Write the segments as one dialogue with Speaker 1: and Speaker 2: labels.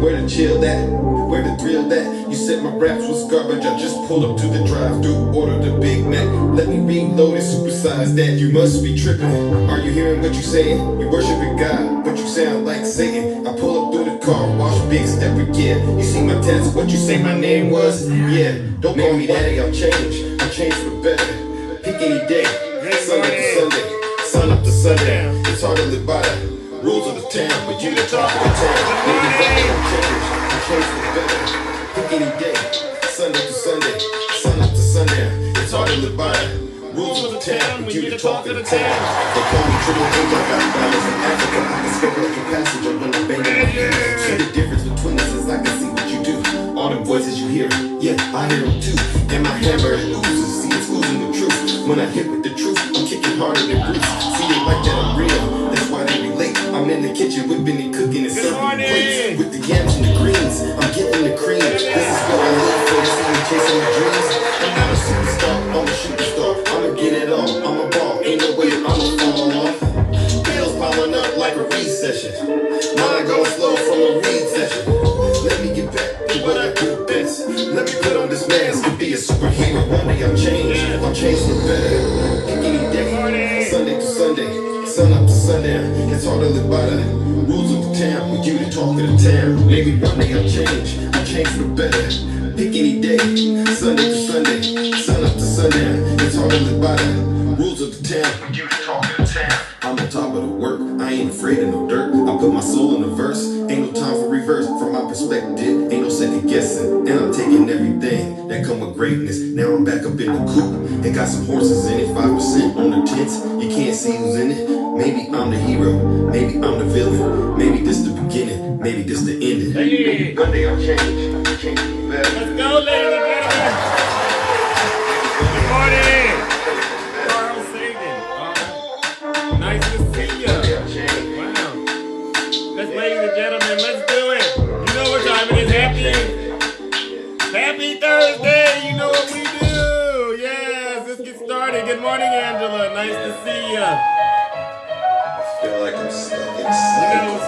Speaker 1: Where to chill at? Where to thrill that? You said my raps was garbage, I just pulled up to the drive-thru, ordered a Big Mac. Let me reload and supersize that. You must be tripping. Are you hearing what you saying? You worshiping God, but you sound like Satan. I pull up through the car, wash big stepper, yeah. You see my tats, what you say my name was? Yeah, don't call me daddy, I'll change. I change for better. Pick any day, Sunday to Sunday, sun up to sundown. It's hard to live by the rules of the town, but you the talk of the town. Maybe Friday I'll change. I change for better. Pick any day, Sunday to Sunday, sun up to sundown. It's hard to live by the rules of the town, but you the talk of the town. They call me Triple H, I got dollars from Africa. I can scope like a passenger when I'm banging on you. See the difference between us is I can see what you do. All the voices you hear, yeah, I hear them too. And my hammer oozes, see it's oozing the truth. When I hit with the truth, I'm kicking harder than Bruce. See they like that I'm real, that's why they relate. I'm in the kitchen whipping and cooking and serving plates. With the yams and the greens, I'm getting the cream. This is what I live for, you see me chasing my dreams. I'm not a superstar, I'm a shooting star. I'ma get it all, I'm a ball, ain't no way I'ma fall off. Bills piling up like a recession. Mind going slow from a read session. Let me get back to what I do best. Let me put on this mask and be a superhero. One day I'll change for better. Pick any day, Sunday to Sunday, sun up to sundown. It's hard to live by the rules of the town, with you the talk of the town. Maybe one day I'll change for better. Pick any day, Sunday to Sunday, sun up to sundown. It's hard to live by the rules of the town, with you the talk of the town. I'm on top of the work, I ain't afraid of no dirt. I put my soul in the verse, ain't no time for reverse. From my perspective, ain't no second guessing. And I'm taking everything that come with greatness. Now I'm back up in the coop, and got some horses in it. 5% on the tents, you can't see who's in it. Maybe I'm the hero, maybe I'm the villain. Maybe this the beginning, maybe this the ending. Hey. One day I'll change for better.
Speaker 2: Let's go, ladies and gentlemen. Good morning. Nice to see you. Wow. Ladies and gentlemen, let's do it. You know what time it is. Happy Thursday. You know what we do. Yes, let's get started. Good morning, Angela. Nice to see you.
Speaker 1: I feel like I'm stuck in cycle.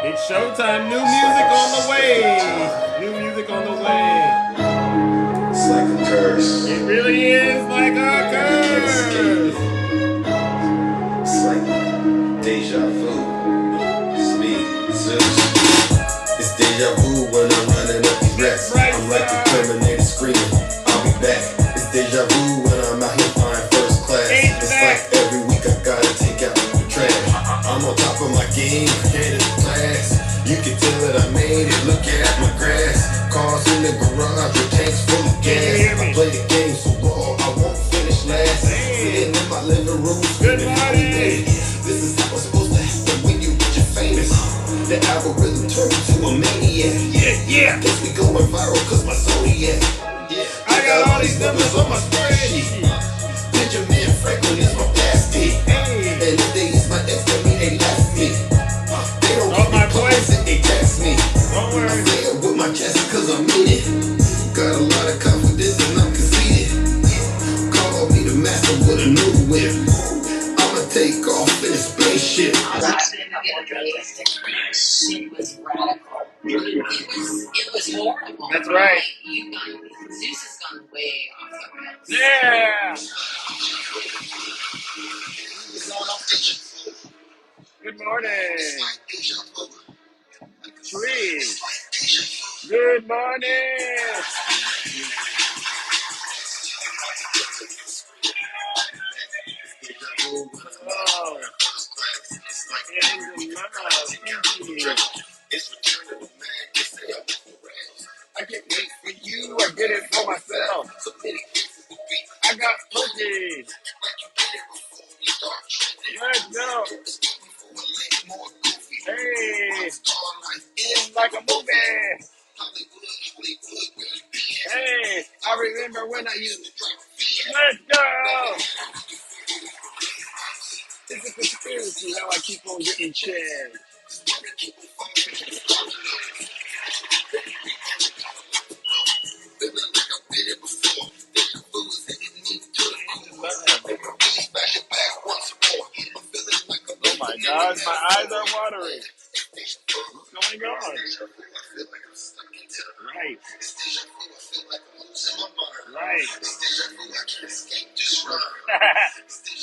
Speaker 2: It's showtime. New music on the way. New music on the way.
Speaker 1: It's like a curse.
Speaker 2: It really is like a curse.
Speaker 1: It's like deja vu. It's me, Zeus. It's deja vu when I'm running up these reps. I'm like the Terminator screaming, I'll be back. It's deja vu when I'm out here flying first class. It's like every week I gotta take out the trash. I'm on top of my game, head in the class. You can tell that I made it, look at my grass. Cars in the garage with tanks full of gas. I play the game so raw, I won't finish last. Sitting in my living room, screaming holiday. This is how it's supposed to happen when you get your famous. The algorithm turned me to a maniac. Yeah. Guess we going viral cause my zodiac. I got all these numbers on my spreadsheet. Benjamin Franklin is my pasty. And if they use my ex, that mean they left me. They don't give me points and they tax me. I say it with my chest cause I mean it. Got a lot of confidence and I'm conceited. Call me the master with a new whip. I'ma take off in a spaceship.
Speaker 3: It was radical. It was horrible.
Speaker 2: That's right.
Speaker 3: Zeus has gone way off the rails.
Speaker 2: Yeah. Good morning. Sweet. Good morning. Oh. I get wait for you, I get it for myself. I got cookies. Let's go. Hey, it's like a movie. Hey, I remember when I used to. Let's go. It's a conspiracy how I keep on getting chairs. Oh my God, my eyes are watering. What's going on? Right. Right.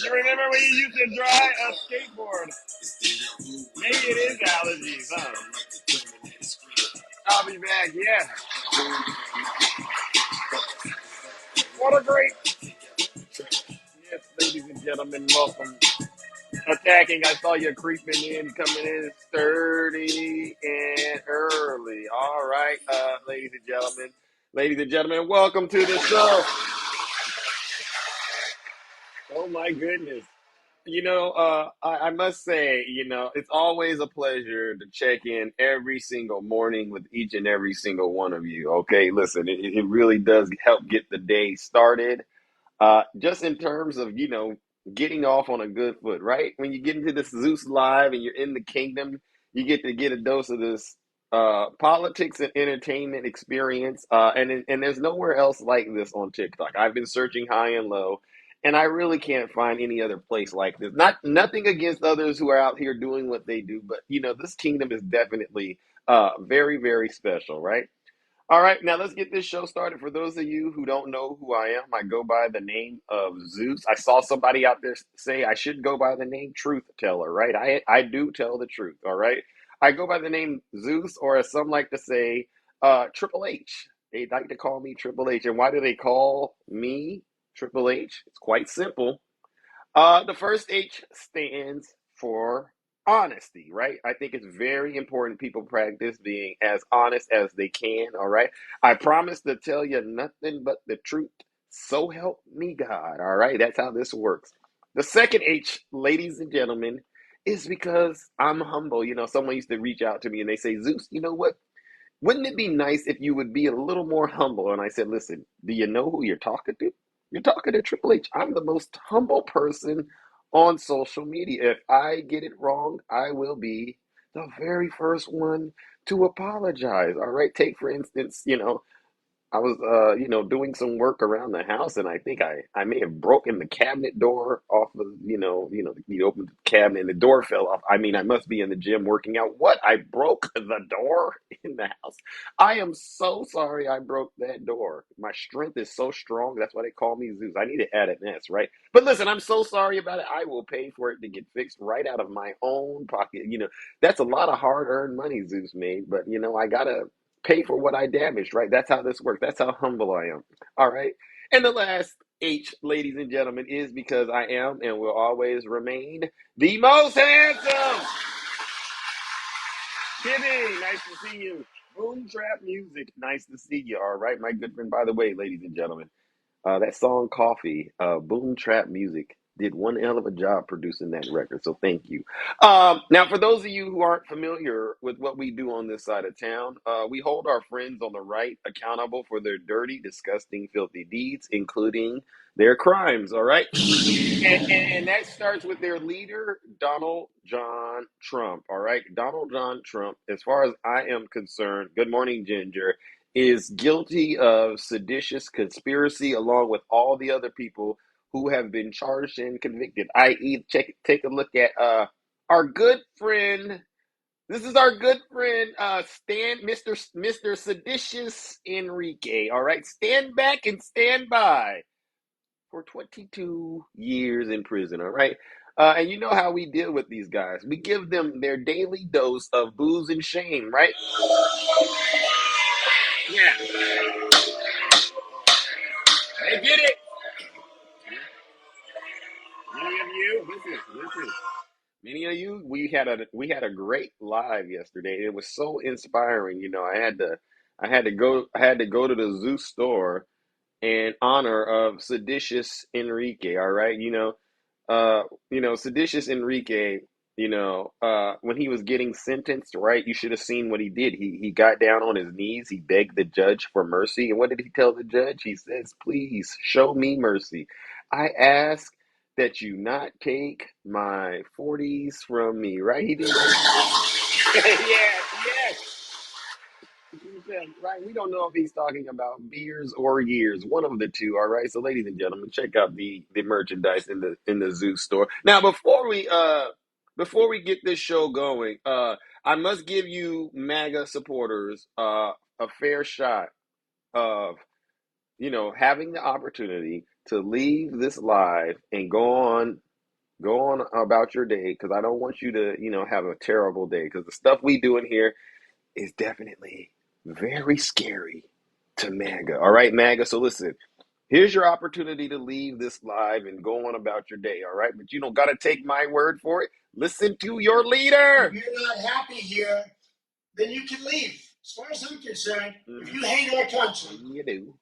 Speaker 2: You remember when you used to drive a skateboard? Maybe it is allergies, huh? I'll be back, yeah. What a great, yes, ladies and gentlemen, welcome. Attacking, I saw you creeping in, coming in sturdy and early. All right, ladies and gentlemen, welcome to the show. Oh my goodness. I must say, it's always a pleasure to check in every single morning with each and every single one of you. Okay, listen, it really does help get the day started. Just in terms of, getting off on a good foot, right? When you get into this Zeus Live and you're in the kingdom, you get to get a dose of this politics and entertainment experience. And there's nowhere else like this on TikTok. I've been searching high and low, and I really can't find any other place like this. Nothing against others who are out here doing what they do, but this kingdom is definitely very, very special, right? All right, now let's get this show started. For those of you who don't know who I am, I go by the name of Zeus. I saw somebody out there say I should go by the name Truth Teller, right? I do tell the truth, all right? I go by the name Zeus, or as some like to say, Triple H. They like to call me Triple H. And why do they call me Triple H? It's quite simple. The first H stands for honesty, right? I think it's very important people practice being as honest as they can, all right? I promise to tell you nothing but the truth. So help me God, all right? That's how this works. The second H, ladies and gentlemen, is because I'm humble. Someone used to reach out to me and they say, Zeus, you know what? Wouldn't it be nice if you would be a little more humble? And I said, listen, do you know who you're talking to? You're talking to Triple H. I'm the most humble person on social media. If I get it wrong, I will be the very first one to apologize. All right. Take, for instance, I was, doing some work around the house, and I think I may have broken the cabinet door off of, you opened the cabinet and the door fell off. I mean, I must be in the gym working out. What? I broke the door in the house. I am so sorry I broke that door. My strength is so strong. That's why they call me Zeus. I need to add an S, right? But listen, I'm so sorry about it. I will pay for it to get fixed right out of my own pocket. That's a lot of hard-earned money Zeus made, but I gotta pay for what I damaged, right? That's how this works. That's how humble I am. All right. And the last H, ladies and gentlemen, is because I am and will always remain the most handsome. Kimmy, nice to see you. Boom Trap Music, nice to see you. All right, my good friend. By the way, ladies and gentlemen, that song Coffee, Boom Trap Music did one hell of a job producing that record. So thank you. Now, for those of you who aren't familiar with what we do on this side of town, we hold our friends on the right accountable for their dirty, disgusting, filthy deeds, including their crimes. All right. And that starts with their leader, Donald John Trump. All right. Donald John Trump, as far as I am concerned, good morning, Ginger, is guilty of seditious conspiracy along with all the other people who have been charged and convicted. I.e., take a look at our good friend. This is our good friend, Mr. Seditious Enrique. All right, stand back and stand by for 22 years in prison. All right. And you know how we deal with these guys. We give them their daily dose of booze and shame, right? Yeah. They get it. Many of you, listen. Many of you, we had a great live yesterday. It was so inspiring. I had to go to the Zeus store in honor of seditious Enrique. All right, seditious Enrique. When he was getting sentenced, right? You should have seen what he did. He got down on his knees. He begged the judge for mercy. And what did he tell the judge? He says, "Please show me mercy. I ask that you not take my 40s from me." Right? He did. Yes. Right. We don't know if he's talking about beers or years, one of the two. All right. So, ladies and gentlemen, check out the merchandise in the Zoo store. Now, before we get this show going, I must give you MAGA supporters a fair shot of, having the opportunity to leave this live and go on about your day, because I don't want you to, have a terrible day, because the stuff we do in here is definitely very scary to MAGA. All right, MAGA. So listen, here's your opportunity to leave this live and go on about your day. All right, but you don't got to take my word for it. Listen to your leader.
Speaker 4: If you're not happy here, then you can leave. As far as I'm concerned, if you hate our country,
Speaker 2: You do.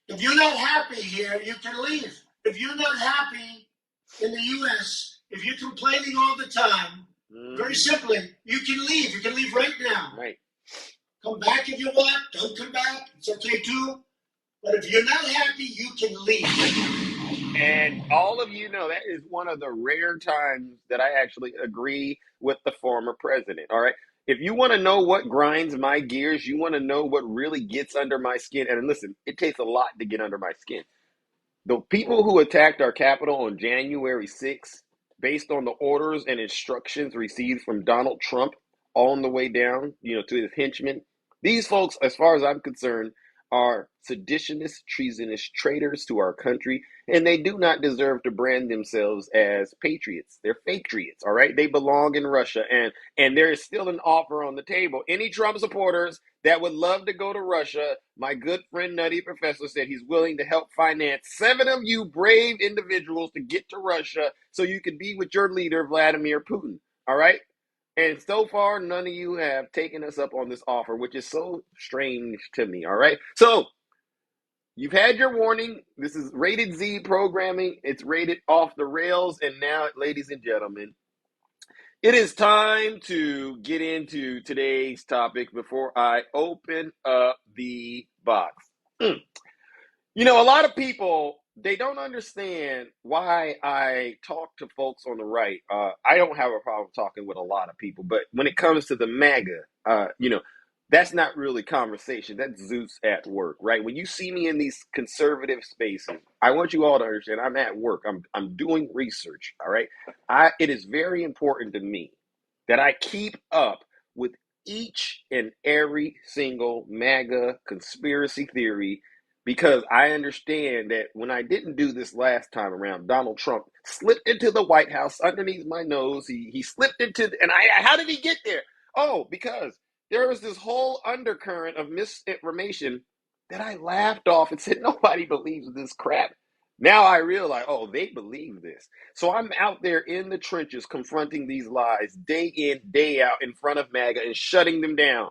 Speaker 4: if you're not happy here, you can leave. If you're not happy in the U.S., if you're complaining all the time, very simply, you can leave. You can leave right now.
Speaker 2: Right.
Speaker 4: Come back if you want. Don't come back. It's okay too. But if you're not happy, you can leave.
Speaker 2: And all of you know that is one of the rare times that I actually agree with the former president. All right. If you want to know what grinds my gears, you want to know what really gets under my skin. And listen, it takes a lot to get under my skin. The people who attacked our Capitol on January 6th, based on the orders and instructions received from Donald Trump on the way down, to his henchmen, these folks, as far as I'm concerned, are seditionists, treasonous traitors to our country, and they do not deserve to brand themselves as patriots. They're patriots, all right? They belong in Russia, and there is still an offer on the table. Any Trump supporters that would love to go to Russia, my good friend Nutty Professor said he's willing to help finance 7 of you brave individuals to get to Russia so you can be with your leader, Vladimir Putin, all right? And so far, none of you have taken us up on this offer, which is so strange to me, all right? So, you've had your warning. This is rated Z programming. It's rated off the rails. And now, ladies and gentlemen, it is time to get into today's topic before I open up the box. A lot of people, they don't understand why I talk to folks on the right. I don't have a problem talking with a lot of people, but when it comes to the MAGA, that's not really conversation. That's Zeus at work, right? When you see me in these conservative spaces, I want you all to understand I'm at work. I'm doing research, all right? It is very important to me that I keep up with each and every single MAGA conspiracy theory, because I understand that when I didn't do this last time around, Donald Trump slipped into the White House underneath my nose. He slipped into, how did he get there? Oh, because there was this whole undercurrent of misinformation that I laughed off and said, nobody believes this crap. Now I realize, oh, they believe this. So I'm out there in the trenches confronting these lies day in, day out in front of MAGA and shutting them down.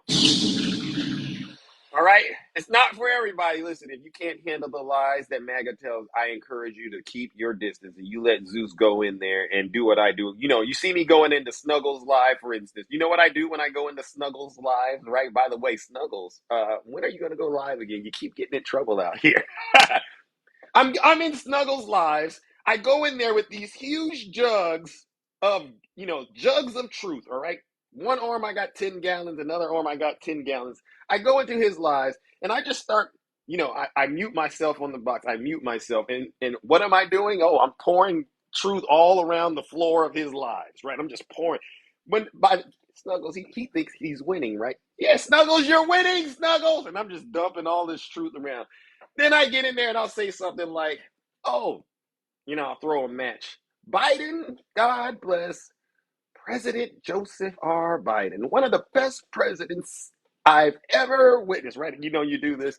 Speaker 2: All right? It's not for everybody. Listen, if you can't handle the lies that MAGA tells, I encourage you to keep your distance and you let Zeus go in there and do what I do. You see me going into Snuggles Live, for instance. You know what I do when I go into Snuggles Live, right? By the way, Snuggles, when are you going to go live again? You keep getting in trouble out here. I'm in Snuggles Lives. I go in there with these huge jugs of, jugs of truth, all right? One arm I got 10 gallons, another arm I got 10 gallons. I go into his lives and I just start, I mute myself on the box. I mute myself. And what am I doing? Oh, I'm pouring truth all around the floor of his lives, right? I'm just pouring. By Snuggles, he thinks he's winning, right? Yeah, Snuggles, you're winning, Snuggles. And I'm just dumping all this truth around. Then I get in there and I'll say something like, oh, I'll throw a match. Biden, God bless President Joseph R. Biden, one of the best presidents I've ever witnessed, right? You do this,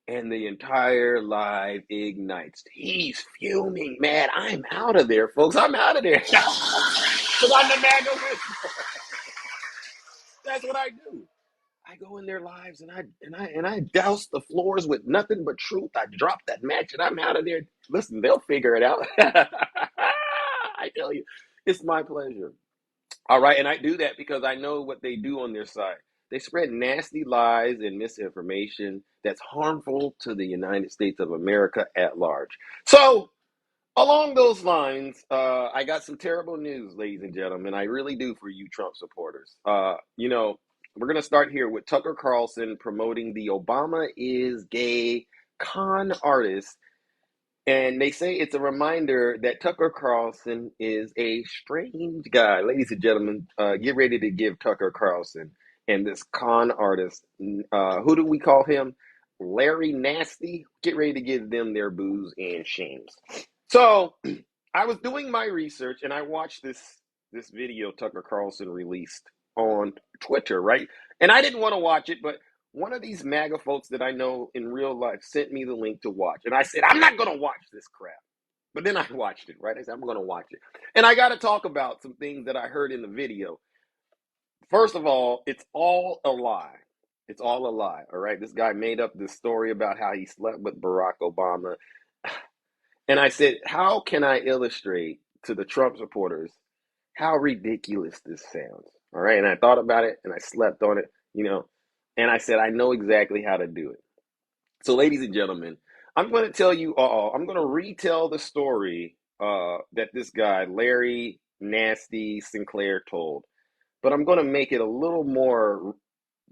Speaker 2: and the entire live ignites. He's fuming, man. I'm out of there, folks. I'm out of there. Because I'm the MAGA whisperer. That's what I do. I go in their lives and I douse the floors with nothing but truth. I drop that match and I'm out of there. Listen, they'll figure it out. I tell you, it's my pleasure. All right, and I do that because I know what they do on their side. They spread nasty lies and misinformation that's harmful to the United States of America at large. So, along those lines, I got some terrible news, ladies and gentlemen. I really do, for you Trump supporters. We're going to start here with Tucker Carlson promoting the Obama is gay con artist. And they say it's a reminder that Tucker Carlson is a strange guy. Ladies and gentlemen, get ready to give Tucker Carlson and this con artist, who do we call him? Larry Nasty. Get ready to give them their boos and shames. So I was doing my research and I watched this video Tucker Carlson released on Twitter, right? And I didn't want to watch it, but one of these MAGA folks that I know in real life sent me the link to watch. And I said, I'm not going to watch this crap. But then I watched it, right? I said, I'm going to watch it. And I got to talk about some things that I heard in the video. First of all, it's all a lie. It's all a lie, all right? This guy made up this story about how he slept with Barack Obama. And I said, how can I illustrate to the Trump supporters how ridiculous this sounds? All right. And I thought about it and I slept on it, and I said, I know exactly how to do it. So, ladies and gentlemen, I'm going to tell you all, I'm going to retell the story that this guy, Larry Nasty Sinclair, told, but I'm going to make it a little more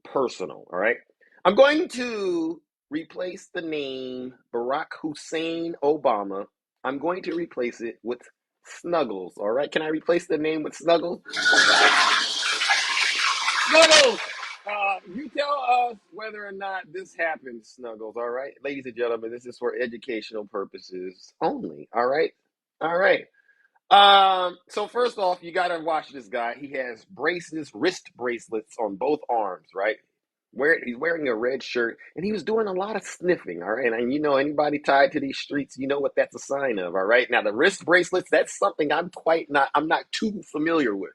Speaker 2: personal. All right. I'm going to replace the name Barack Hussein Obama. I'm going to replace it with Snuggles. All right. Can I replace the name with Snuggles? Snuggles! You tell us whether or not this happens, Snuggles. All right. Ladies and gentlemen, this is for educational purposes only. All right. All right. So first off, you gotta watch this guy. He has wrist bracelets on both arms, right? He's wearing a red shirt, and he was doing a lot of sniffing, all right? And anybody tied to these streets, you know what that's a sign of, all right? Now the wrist bracelets, that's something I'm not too familiar with.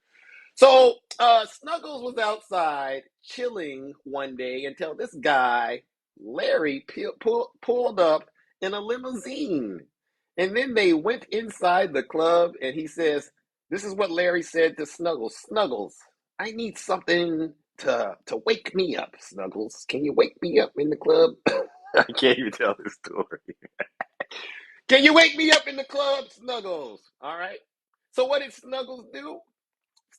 Speaker 2: So Snuggles was outside chilling one day until this guy, Larry, pulled up in a limousine. And then they went inside the club, and he says, this is what Larry said to Snuggles. Snuggles, I need something to wake me up, Snuggles. Can you wake me up in the club? I can't even tell this story. Can you wake me up in the club, Snuggles? All right. So what did Snuggles do?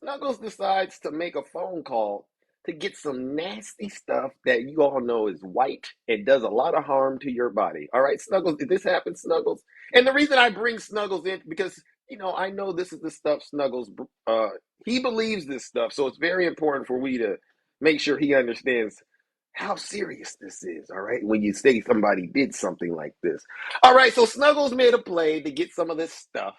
Speaker 2: Snuggles decides to make a phone call to get some nasty stuff that you all know is white and does a lot of harm to your body. All right, Snuggles, did this happen, Snuggles? And the reason I bring Snuggles in, because, I know this is the stuff Snuggles, he believes this stuff. So it's very important for we to make sure he understands how serious this is, all right, when you say somebody did something like this. All right, so Snuggles made a play to get some of this stuff.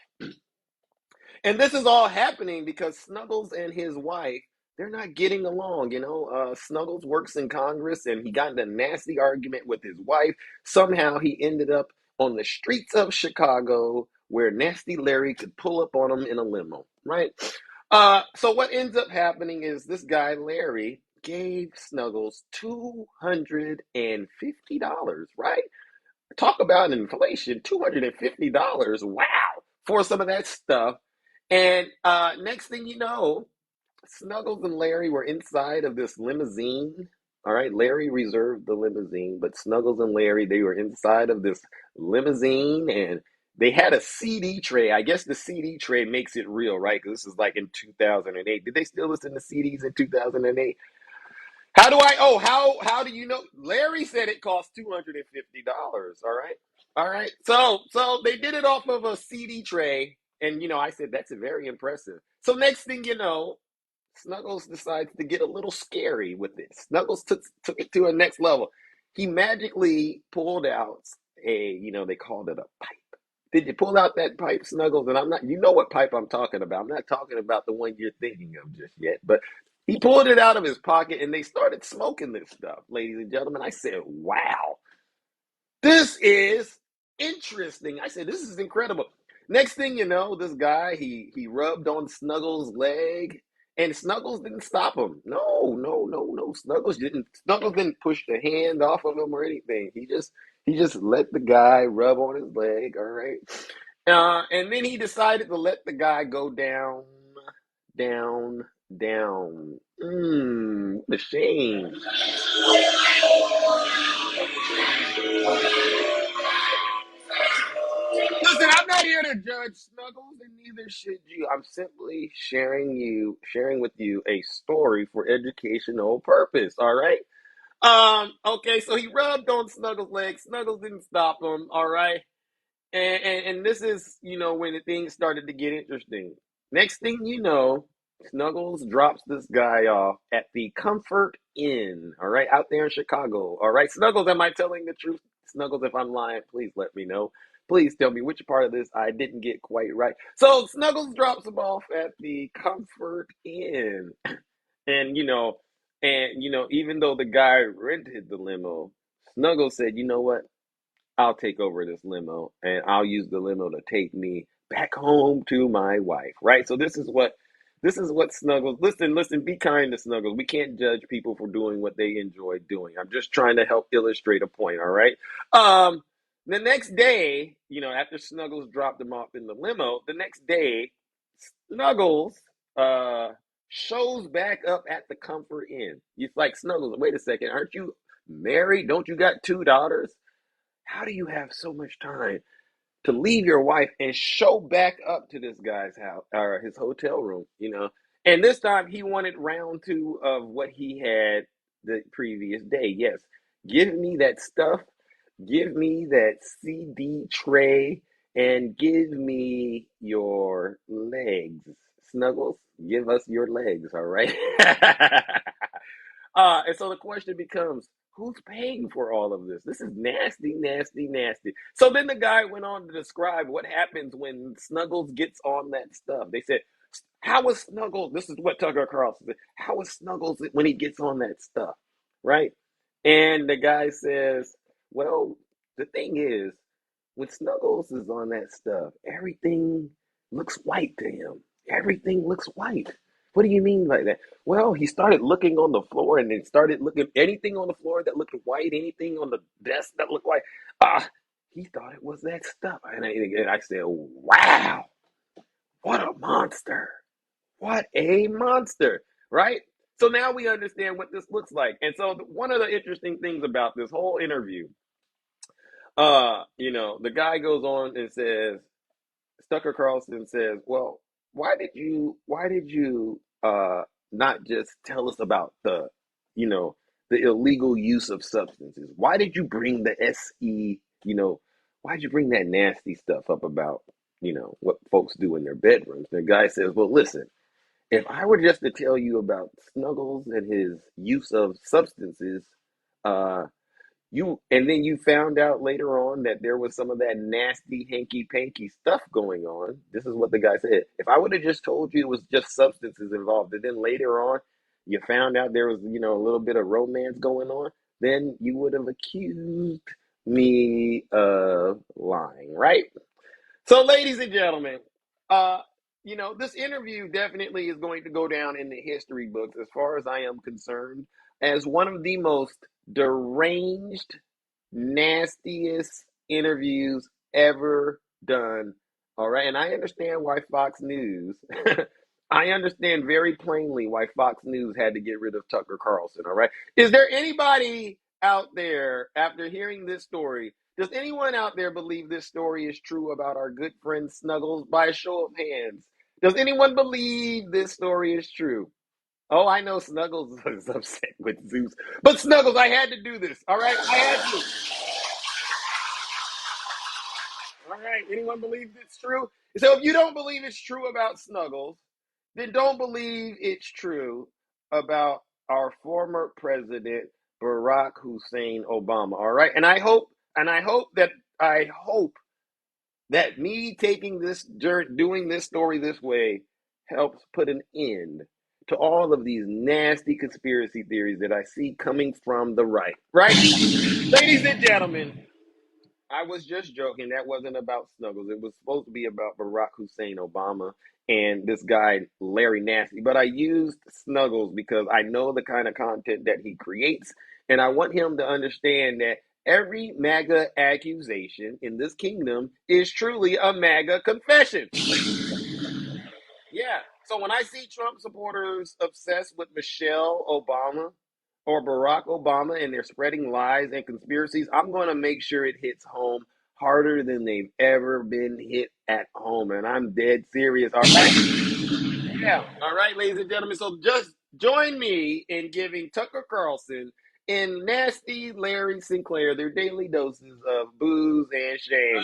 Speaker 2: And this is all happening because Snuggles and his wife, they're not getting along. Snuggles works in Congress and he got in a nasty argument with his wife. Somehow he ended up on the streets of Chicago where Nasty Larry could pull up on him in a limo, right? So what ends up happening is this guy, Larry, gave Snuggles $250, right? Talk about inflation, $250. Wow. For some of that stuff. And next thing you know, Snuggles and Larry were inside of this limousine. All right, Larry reserved the limousine, but Snuggles and Larry, they were inside of this limousine and they had a CD tray. I guess the CD tray makes it real, right? Because this is like in 2008. Did they still listen to CDs in 2008? How do you know? Larry said it cost $250. All right. All right. So they did it off of a CD tray. And I said, that's very impressive. So next thing you know, Snuggles decides to get a little scary with it. Snuggles took it to a next level. He magically pulled out they called it a pipe. Did you pull out that pipe, Snuggles? And you know what pipe I'm talking about. I'm not talking about the one you're thinking of just yet, but he pulled it out of his pocket and they started smoking this stuff, ladies and gentlemen. I said, wow, this is interesting. I said, this is incredible. Next thing you know, this guy, he rubbed on Snuggles' leg and Snuggles didn't stop him. No, no, no, no. Snuggles didn't push the hand off of him or anything. He just let the guy rub on his leg, all right? And then he decided to let the guy go down, down, down. What a shame. Listen, I'm not here to judge Snuggles, and neither should you. I'm simply sharing with you a story for educational purpose. All right. Okay. So he rubbed on Snuggles' leg. Snuggles didn't stop him. All right. And this is when the things started to get interesting. Next thing you know, Snuggles drops this guy off at the Comfort Inn, all right, out there in Chicago. All right, Snuggles, am I telling the truth? Snuggles, if I'm lying, please let me know. Please tell me which part of this I didn't get quite right. So Snuggles drops him off at the Comfort Inn. And even though the guy rented the limo, Snuggles said, "You know what? I'll take over this limo and I'll use the limo to take me back home to my wife." Right? So this is what Snuggles, listen, be kind to Snuggles. We can't judge people for doing what they enjoy doing. I'm just trying to help illustrate a point, all right? Um the next day, after Snuggles dropped him off in the limo, the next day, Snuggles uh shows back up at the Comfort Inn. He's like, "Snuggles, wait a second, aren't you married? Don't you got two daughters? How do you have so much time to leave your wife and show back up to this guy's house or his hotel room?" And this time he wanted round two of what he had the previous day. Yes, give me that stuff, give me that CD tray, and give me your legs. Snuggles, give us your legs, all right? And so the question becomes, who's paying for all of this? This is nasty, nasty, nasty. So then the guy went on to describe what happens when Snuggles gets on that stuff. They said, "How is Snuggles?" This is what Tucker Carlson said. "How is Snuggles when he gets on that stuff?" Right? And the guy says, "Well, the thing is, when Snuggles is on that stuff, everything looks white to him. Everything looks white." "What do you mean by that?" "Well, he started looking on the floor and then started looking anything on the floor that looked white, anything on the desk that looked white. He thought it was that stuff." And I said, "Wow, what a monster. What a monster." Right? So now we understand what this looks like. And so one of the interesting things about this whole interview, the guy goes on and says, Tucker Carlson says, "Well, why did you not just tell us about the illegal use of substances? Why did you bring the SE, why did you bring that nasty stuff up about, what folks do in their bedrooms?" The guy says, "Well, listen, if I were just to tell you about Snuggles and his use of substances, uh, and then you found out later on that there was some of that nasty hanky panky stuff going on." This is what the guy said. "If I would have just told you it was just substances involved, and then later on you found out there was, a little bit of romance going on, then you would have accused me of lying," right? So, ladies and gentlemen, this interview definitely is going to go down in the history books, as far as I am concerned, as one of the most deranged, nastiest interviews ever done. All right. And I understand why Fox News, I understand very plainly why Fox News had to get rid of Tucker Carlson. All right. Is there anybody out there, after hearing this story, does anyone out there believe this story is true about our good friend Snuggles? By a show of hands. Does anyone believe this story is true? Oh, I know Snuggles is upset with Zeus. But Snuggles, I had to do this. All right? I had to. All right. Anyone believe it's true? So if you don't believe it's true about Snuggles, then don't believe it's true about our former president, Barack Hussein Obama. All right? And I hope that me taking this doing this story this way helps put an end to all of these nasty conspiracy theories that I see coming from the right. Right? Ladies and gentlemen, I was just joking. That wasn't about Snuggles. It was supposed to be about Barack Hussein Obama and this guy, Larry Nasty. But I used Snuggles because I know the kind of content that he creates. And I want him to understand that every MAGA accusation in this kingdom is truly a MAGA confession. Yeah. So when I see Trump supporters obsessed with Michelle Obama or Barack Obama and they're spreading lies and conspiracies, I'm going to make sure it hits home harder than they've ever been hit at home. And I'm dead serious. All right. Yeah. All right, ladies and gentlemen. So just join me in giving Tucker Carlson and Nasty Larry Sinclair their daily doses of booze and shame.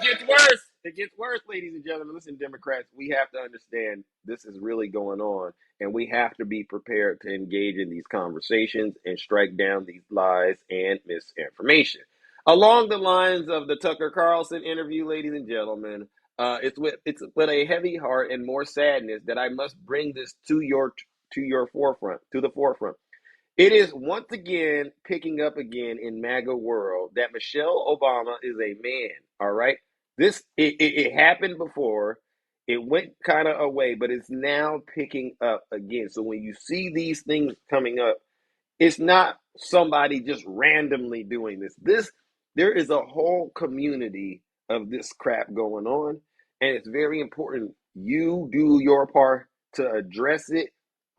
Speaker 2: It gets worse. It gets worse, ladies and gentlemen. Listen, Democrats, we have to understand this is really going on, and we have to be prepared to engage in these conversations and strike down these lies and misinformation. Along the lines of the Tucker Carlson interview, ladies and gentlemen, it's with a heavy heart and more sadness that I must bring this to the forefront. It is once again picking up again in MAGA world that Michelle Obama is a man. All right, it happened before. It went kind of away, but it's now picking up again. So when you see these things coming up, it's not somebody just randomly doing this. There is a whole community of this crap going on, and it's very important you do your part to address it,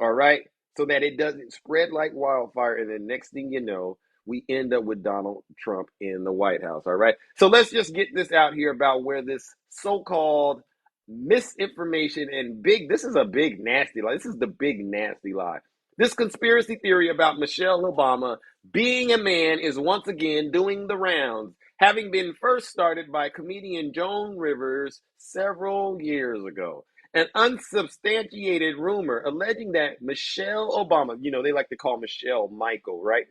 Speaker 2: all right, so that it doesn't spread like wildfire, and then next thing you know, we end up with Donald Trump in the White House, all right? So let's just get this out here about where this so-called misinformation and this is a big nasty lie. This is the big nasty lie. This conspiracy theory about Michelle Obama being a man is once again doing the rounds, having been first started by comedian Joan Rivers several years ago. An unsubstantiated rumor alleging that Michelle Obama, they like to call Michelle Michael, right?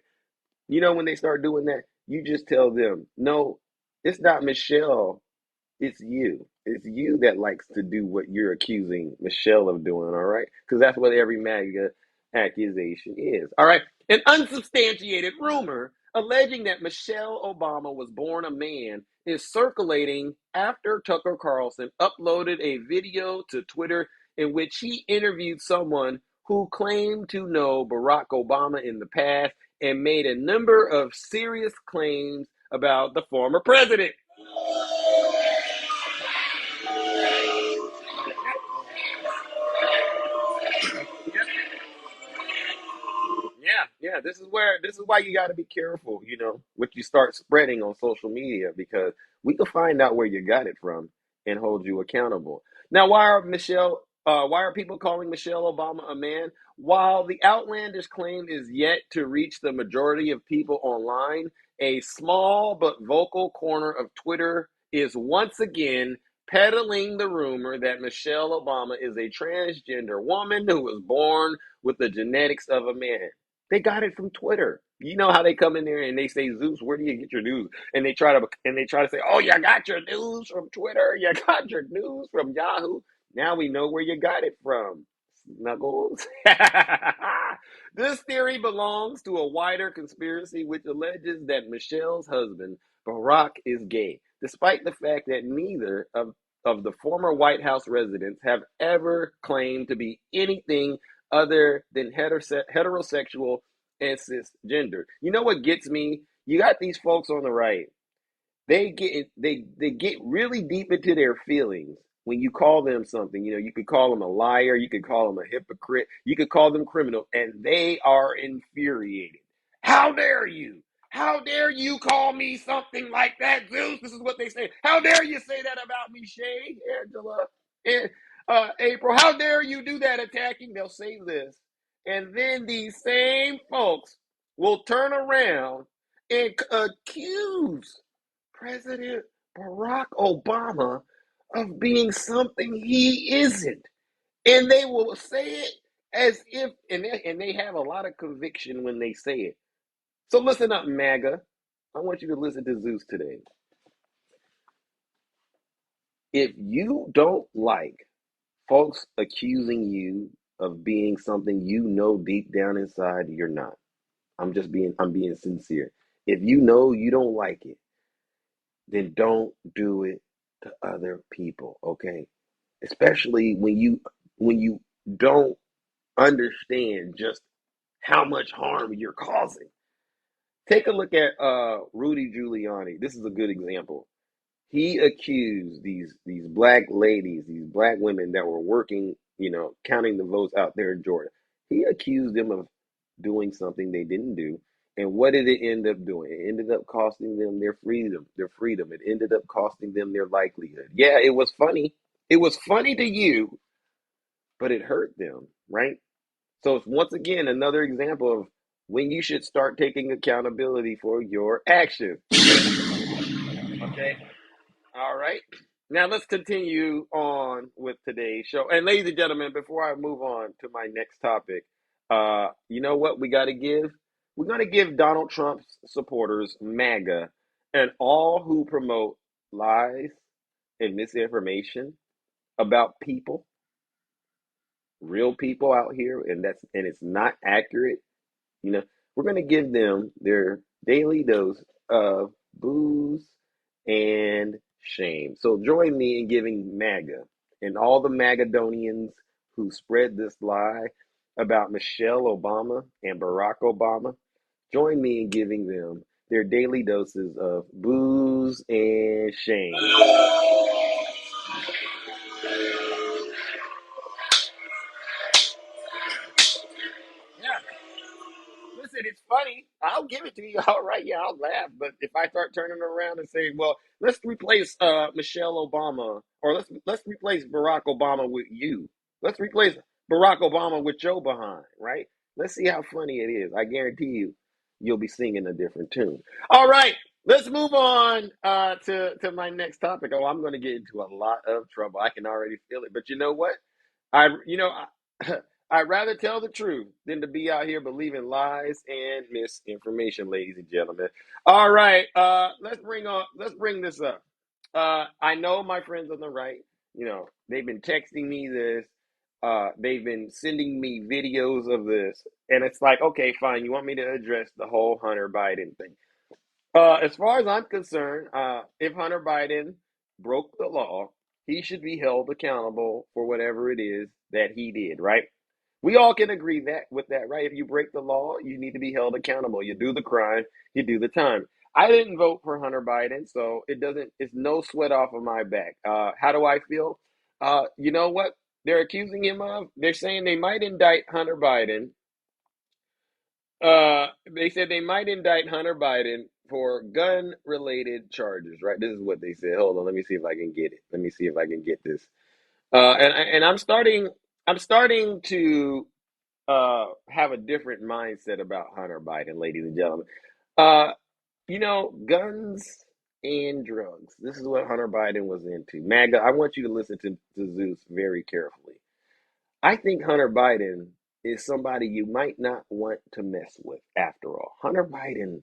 Speaker 2: When they start doing that, you just tell them, no, it's not Michelle. It's you. It's you that likes to do what you're accusing Michelle of doing, all right? Because that's what every MAGA accusation is, all right? An unsubstantiated rumor alleging that Michelle Obama was born a man is circulating after Tucker Carlson uploaded a video to Twitter in which he interviewed someone who claimed to know Barack Obama in the past and made a number of serious claims about the former president. Yeah. This is why you got to be careful, what you start spreading on social media, because we can find out where you got it from and hold you accountable. Now, why are people calling Michelle Obama a man? While the outlandish claim is yet to reach the majority of people online, a small but vocal corner of Twitter is once again peddling the rumor that Michelle Obama is a transgender woman who was born with the genetics of a man. They got it from Twitter. You know how they come in there and they say, Zeus, where do you get your news? And they try to say, oh, you got your news from Twitter. You got your news from Yahoo. Now we know where you got it from. Snuggles. This theory belongs to a wider conspiracy which alleges that Michelle's husband, Barack, is gay, despite the fact that neither of the former White House residents have ever claimed to be anything other than heterosexual and cisgender. You know what gets me? You got these folks on the right. They get really deep into their feelings when you call them something. You could call them a liar, you could call them a hypocrite, you could call them criminal, and they are infuriated. How dare you? How dare you call me something like that, Zeus? This is what they say. How dare you say that about me, Shay, Angela, and April? How dare you do that attacking? They'll say this. And then these same folks will turn around and accuse President Barack Obama of being something he isn't. And they will say it as if, and they have a lot of conviction when they say it. So listen up, MAGA. I want you to listen to Zeus today. If you don't like folks accusing you of being something deep down inside you're not, I'm being sincere. If you know you don't like it, then don't do it to other people, okay? Especially when you don't understand just how much harm you're causing. Take a look at Rudy Giuliani. This is a good example. He accused these black ladies, these black women that were working, counting the votes out there in Georgia. He accused them of doing something they didn't do. And what did it end up doing? It ended up costing them their freedom. It ended up costing them their livelihood. Yeah, it was funny. It was funny to you, but it hurt them, right? So it's once again another example of when you should start taking accountability for your actions. Okay? All right. Now let's continue on with today's show. And ladies and gentlemen, before I move on to my next topic, you know what we got to give? We're going to give Donald Trump's supporters, MAGA, and all who promote lies and misinformation about people, real people out here, and it's not accurate. You know, we're going to give them their daily dose of booze and shame. So join me in giving MAGA and all the Magadonians who spread this lie about Michelle Obama and Barack Obama. Join me in giving them their daily doses of booze and shame. Yeah. Listen, it's funny. I'll give it to you. All right, yeah, I'll laugh. But if I start turning around and saying, "Well, let's replace Michelle Obama, or let's replace Barack Obama with you. Let's replace Barack Obama with Joe behind," right? Let's see how funny it is. I guarantee you, you'll be singing a different tune. All right, let's move on to my next topic. Oh, I'm going to get into a lot of trouble. I can already feel it. But you know what? I you know I, I'd rather tell the truth than to be out here believing lies and misinformation, ladies and gentlemen. All right, let's bring this up. I know my friends on the right, they've been texting me this. They've been sending me videos of this, and it's like, okay, fine. You want me to address the whole Hunter Biden thing? As far as I'm concerned, if Hunter Biden broke the law, he should be held accountable for whatever it is that he did, right? We all can agree that with that, right? If you break the law, you need to be held accountable. You do the crime, you do the time. I didn't vote for Hunter Biden, so it's no sweat off of my back. How do I feel? You know what they're accusing him of? They're saying they might indict Hunter Biden. They said they might indict Hunter Biden for gun related charges, right? This is what they said. Hold on, let me see if I can get it. Let me see if I can get this. And I'm starting to have a different mindset about Hunter Biden, ladies and gentlemen. Uh, guns and drugs. This is what Hunter Biden was into. MAGA, I want you to listen to Zeus very carefully. I think Hunter Biden is somebody you might not want to mess with after all. Hunter Biden,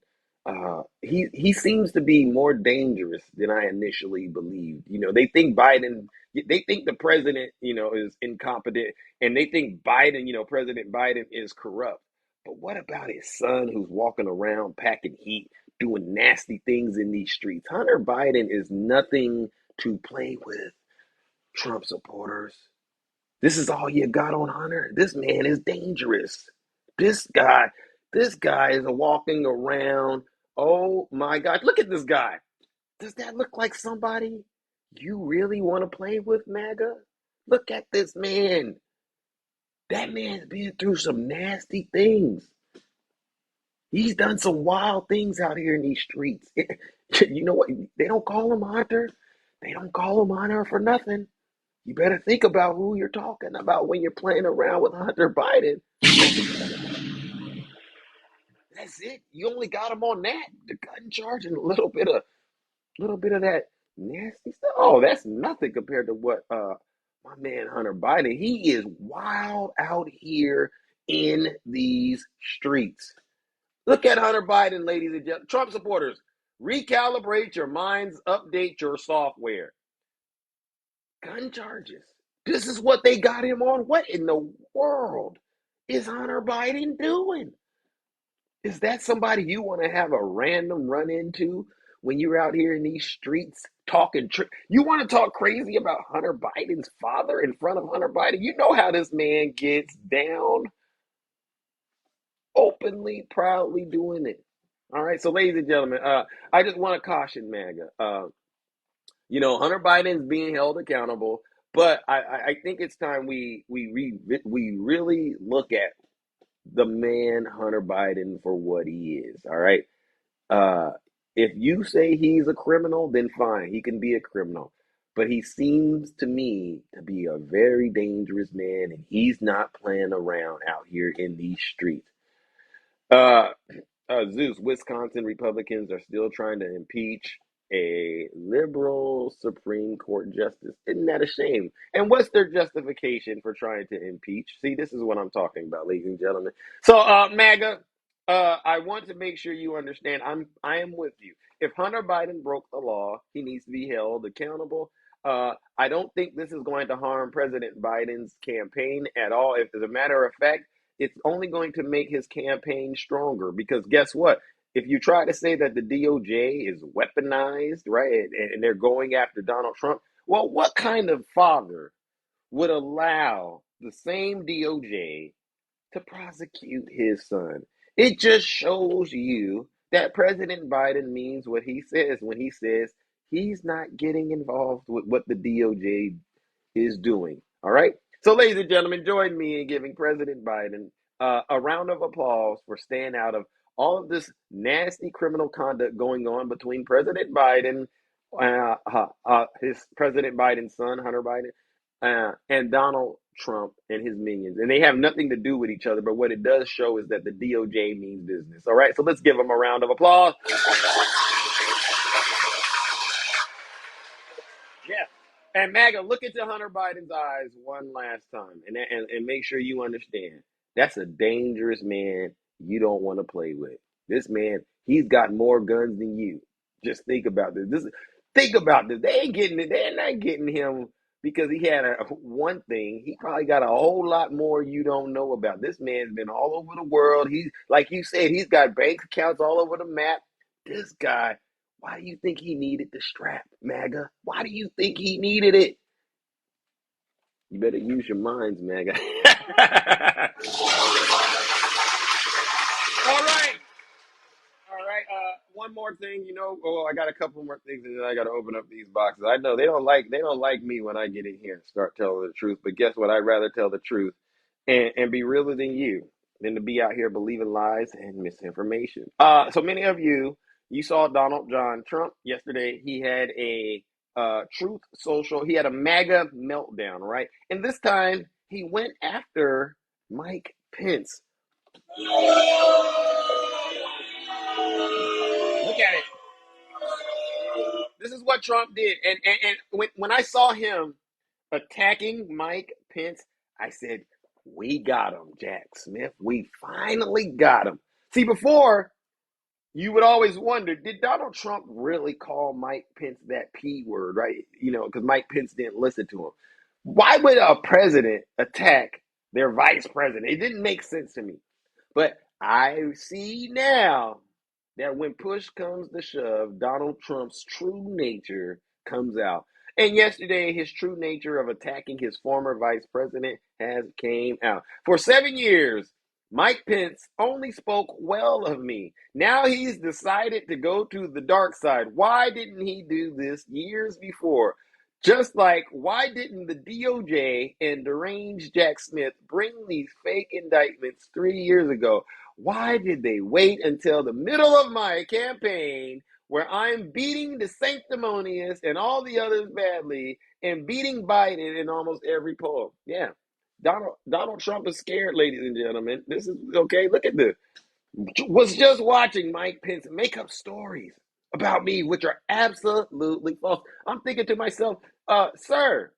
Speaker 2: he seems to be more dangerous than I initially believed. They think the president, is incompetent, and they think Biden, President Biden is corrupt. But what about his son who's walking around packing heat, doing nasty things in these streets? Hunter Biden is nothing to play with, Trump supporters. This is all you got on Hunter. This man is dangerous. This guy, this guy is walking around. Oh my God. Look at this guy. Does that look like somebody you really want to play with, MAGA? Look at this man. That man's been through some nasty things. He's done some wild things out here in these streets. You know what? They don't call him Hunter. They don't call him Hunter for nothing. You better think about who you're talking about when you're playing around with Hunter Biden. That's it. You only got him on that, the gun charge, and a little bit of that nasty stuff. Oh, that's nothing compared to what my man Hunter Biden. He is wild out here in these streets. Look at Hunter Biden, ladies and gentlemen. Trump supporters, recalibrate your minds, update your software. Gun charges. This is what they got him on. What in the world is Hunter Biden doing? Is that somebody you want to have a random run into when you're out here in these streets talking? You want to talk crazy about Hunter Biden's father in front of Hunter Biden? You know how this man gets down, openly, proudly doing it. All right, so ladies and gentlemen, I just want to caution MAGA. Hunter Biden's being held accountable, but I think it's time we really look at the man Hunter Biden for what he is. All right. Uh, if you say he's a criminal, then fine, he can be a criminal. But he seems to me to be a very dangerous man, and he's not playing around out here in these streets. Uh, Zeus, Wisconsin Republicans are still trying to impeach a liberal Supreme Court justice. Isn't that a shame? And what's their justification for trying to impeach? See, this is what I'm talking about, ladies and gentlemen. So, MAGA, I want to make sure you understand. I am with you. If Hunter Biden broke the law, he needs to be held accountable. I don't think this is going to harm President Biden's campaign at all. If, as a matter of fact, it's only going to make his campaign stronger because guess what? If you try to say that the DOJ is weaponized, right, and they're going after Donald Trump, well, what kind of father would allow the same DOJ to prosecute his son? It just shows you that President Biden means what he says when he says he's not getting involved with what the DOJ is doing. All right. So, ladies and gentlemen, join me in giving President Biden a round of applause for staying out of all of this nasty criminal conduct going on between President Biden, his President Biden's son, Hunter Biden, and Donald Trump and his minions. And they have nothing to do with each other, but what it does show is that the DOJ means business. All right. So let's give them a round of applause. Yeah. And MAGA, look into Hunter Biden's eyes one last time and make sure you understand that's a dangerous man you don't want to play with. This man, he's got more guns than you. Just think about this. Think about this. They ain't getting it. They're not getting him because he had one thing. He probably got a whole lot more you don't know about. This man's been all over the world. He's like you said, he's got bank accounts all over the map. This guy, why do you think he needed the strap, MAGA? Why do you think he needed it? You better use your minds, MAGA. All right. All right. One more thing, I got a couple more things, and then I got to open up these boxes. I know they don't like me when I get in here and start telling the truth. But guess what? I'd rather tell the truth and be realer than you than to be out here believing lies and misinformation. So many of you saw Donald John Trump yesterday. He had a Truth Social. He had a MAGA meltdown, right? And this time he went after Mike Pence. Look at it. This is what Trump did. And when I saw him attacking Mike Pence, I said, we got him, Jack Smith. We finally got him. See, before, you would always wonder, did Donald Trump really call Mike Pence that P word, right? Because Mike Pence didn't listen to him. Why would a president attack their vice president? It didn't make sense to me. But I see now that when push comes to shove, Donald Trump's true nature comes out. And yesterday, his true nature of attacking his former vice president has came out. For 7 years, Mike Pence only spoke well of me. Now he's decided to go to the dark side. Why didn't he do this years before? Just like, why didn't the DOJ and deranged Jack Smith bring these fake indictments 3 years ago? Why did they wait until the middle of my campaign where I'm beating the sanctimonious and all the others badly and beating Biden in almost every poll? Yeah. Donald Trump is scared, ladies and gentlemen. This is okay. Look at this. Was just watching Mike Pence make up stories about me, which are absolutely false. I'm thinking to myself, sir,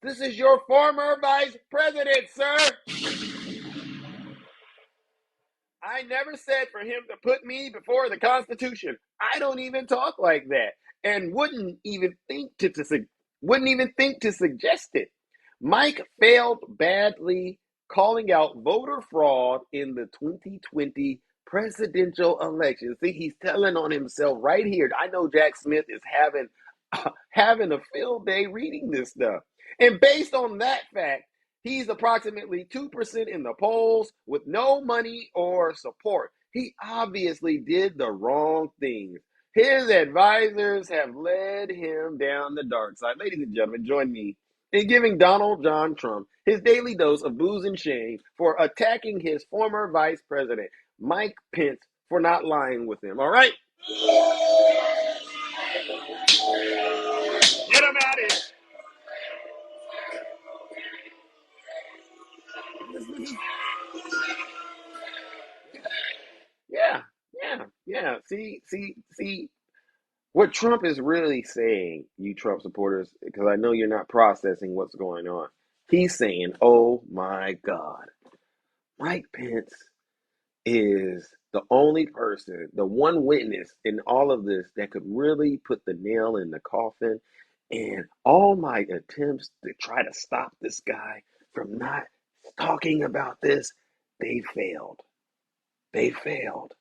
Speaker 2: this is your former vice president, sir. I never said for him to put me before the Constitution. I don't even talk like that, and wouldn't even think to suggest it. Mike failed badly calling out voter fraud in the 2020 presidential election. See, he's telling on himself right here. I know Jack Smith is having a field day reading this stuff, and based on that fact, he's approximately 2% in the polls with no money or support. He obviously did the wrong things. His advisors have led him down the dark side. Ladies and gentlemen, join me in giving Donald John Trump his daily dose of booze and shame for attacking his former vice president, Mike Pence, for not lying with him. All right? Get him out of here. Yeah, yeah, yeah. See, What Trump is really saying, you Trump supporters, because I know you're not processing what's going on. He's saying, oh my God, Mike Pence is the only person, the one witness in all of this that could really put the nail in the coffin. And all my attempts to try to stop this guy from not talking about this, they failed. They failed.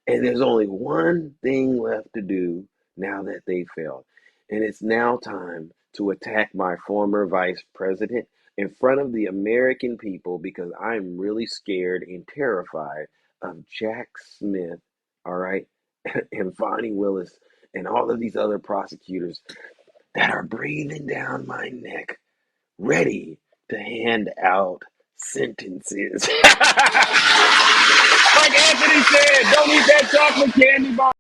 Speaker 2: And there's only one thing left to do now that they failed. And it's now time to attack my former vice president in front of the American people because I'm really scared and terrified of Jack Smith, all right, and Fonnie Willis and all of these other prosecutors that are breathing down my neck, ready to hand out sentences. Like Anthony said, don't eat that chocolate candy bar.